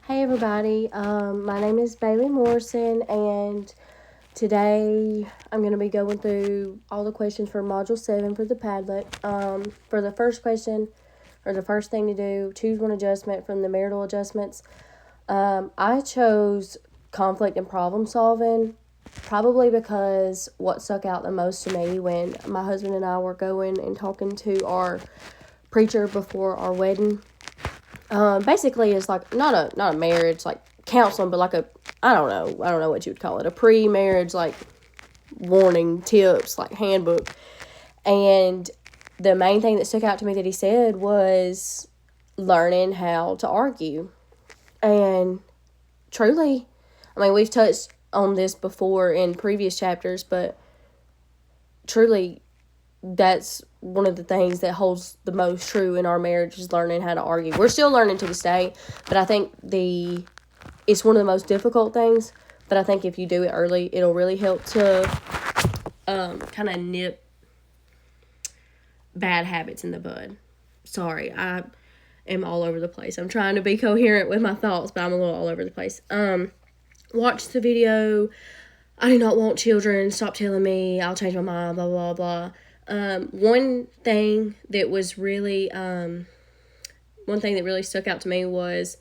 Hey everybody, my name is Bailey Morrison, and today I'm going to be going through all the questions for Module 7 for the Padlet. For the first question, or the first thing to do, choose one adjustment from the marital adjustments. I chose conflict and problem solving, probably because what stuck out the most to me when my husband and I were going and talking to our preacher before our wedding. Basically, it's like not a marriage like counseling, but like a I don't know what you would call it, a pre-marriage like warning tips like handbook. And the main thing that stuck out to me that he said was learning how to argue. And truly, I mean, we've touched on this before in previous chapters, but truly that's one of the things that holds the most true in our marriage is learning how to argue. We're still learning to this day, but I think it's one of the most difficult things. But I think if you do it early, it'll really help to kind of nip bad habits in the bud. Sorry, I am all over the place. I'm trying to be coherent with my thoughts, but I'm a little all over the place. Watch the video. I do not want children. Stop telling me. I'll change my mind. Blah blah blah. One thing that really stuck out to me was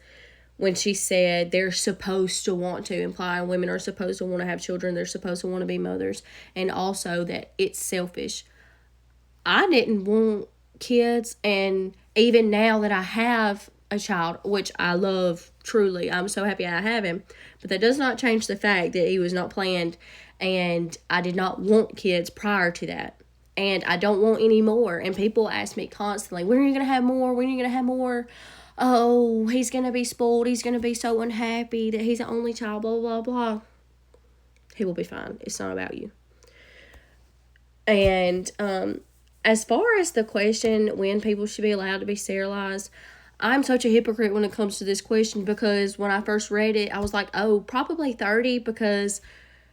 when she said they're supposed to want to, implying women are supposed to want to have children, they're supposed to want to be mothers, and also that it's selfish. I didn't want kids, and even now that I have a child, which I love truly, I'm so happy I have him, but that does not change the fact that he was not planned, and I did not want kids prior to that. And I don't want any more. And people ask me constantly, when are you going to have more? When are you going to have more? Oh, he's going to be spoiled. He's going to be so unhappy that he's the only child, blah, blah, blah. He will be fine. It's not about you. And as far as the question when people should be allowed to be sterilized, I'm such a hypocrite when it comes to this question because when I first read it, I was like, oh, probably 30 because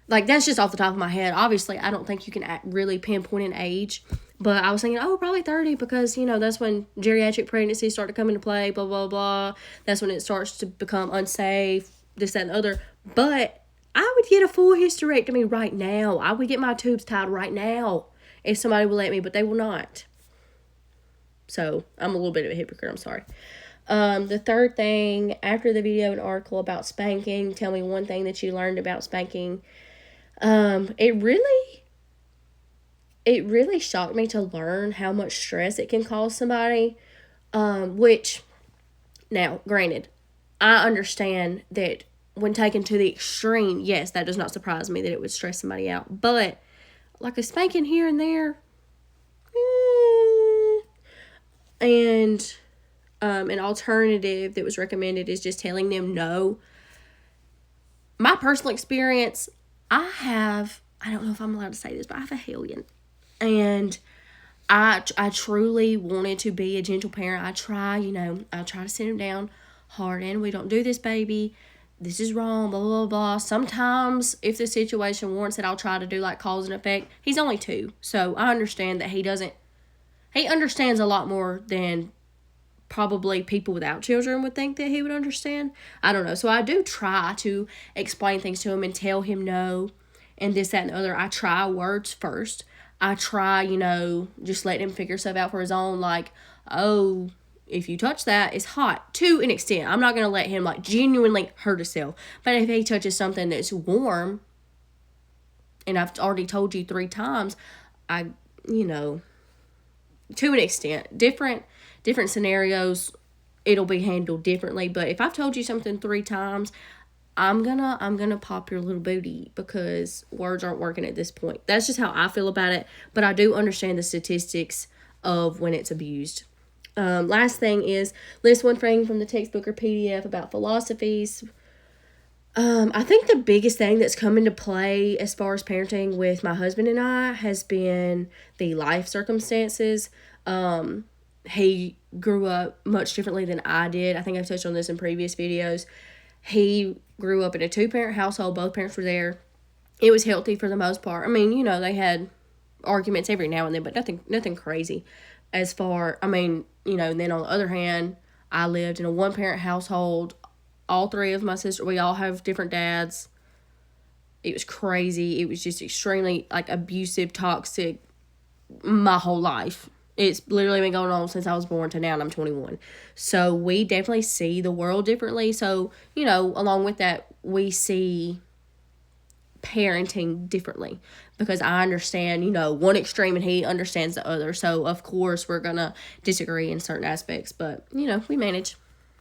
like, that's just off the top of my head. Obviously, I don't think you can really pinpoint an age. But I was thinking, oh, probably 30 because, that's when geriatric pregnancies start to come into play, blah, blah, blah. That's when it starts to become unsafe, this, that, and the other. But I would get a full hysterectomy right now. I would get my tubes tied right now if somebody would let me, but they will not. So, I'm a little bit of a hypocrite. I'm sorry. The third thing, after the video and article about spanking, tell me one thing that you learned about spanking. It really shocked me to learn how much stress it can cause somebody. Which, now, granted, I understand that when taken to the extreme, yes, that does not surprise me that it would stress somebody out. But, like a spanking here and there, and an alternative that was recommended is just telling them no. My personal experience, I don't know if I'm allowed to say this, but I have a hellion. And I truly wanted to be a gentle parent. I try to sit him down, Harden, we don't do this, baby. This is wrong, blah, blah, blah. Sometimes, if the situation warrants it, I'll try to do like cause and effect. He's only 2, so I understand that he understands a lot more than probably people without children would think that he would understand. I don't know. So I do try to explain things to him and tell him no and this, that, and the other. I try words first. I try, just let him figure stuff out for his own. Like, oh, if you touch that, it's hot. To an extent. I'm not going to let him, like, genuinely hurt himself. But if he touches something that's warm, and I've already told you 3 times, to an extent, different scenarios, it'll be handled differently. But if I've told you something 3 times, I'm gonna pop your little booty because words aren't working at this point. That's just how I feel about it. But I do understand the statistics of when it's abused. Last thing is list one thing from the textbook or PDF about philosophies. I think the biggest thing that's come into play as far as parenting with my husband and I has been the life circumstances. He grew up much differently than I did. I think I've touched on this in previous videos. He grew up in a 2-parent household. Both parents were there. It was healthy for the most part. I mean, they had arguments every now and then, but nothing crazy. And then on the other hand, I lived in a 1-parent household all three of my sisters, we all have different dads. It was crazy. It was just extremely, like, abusive, toxic, my whole life. It's literally been going on since I was born to now, and I'm 21. So we definitely see the world differently. So, you know, along with that, we see parenting differently, because I understand, you know, one extreme and he understands the other. So, of course, we're going to disagree in certain aspects, but, you know, we manage.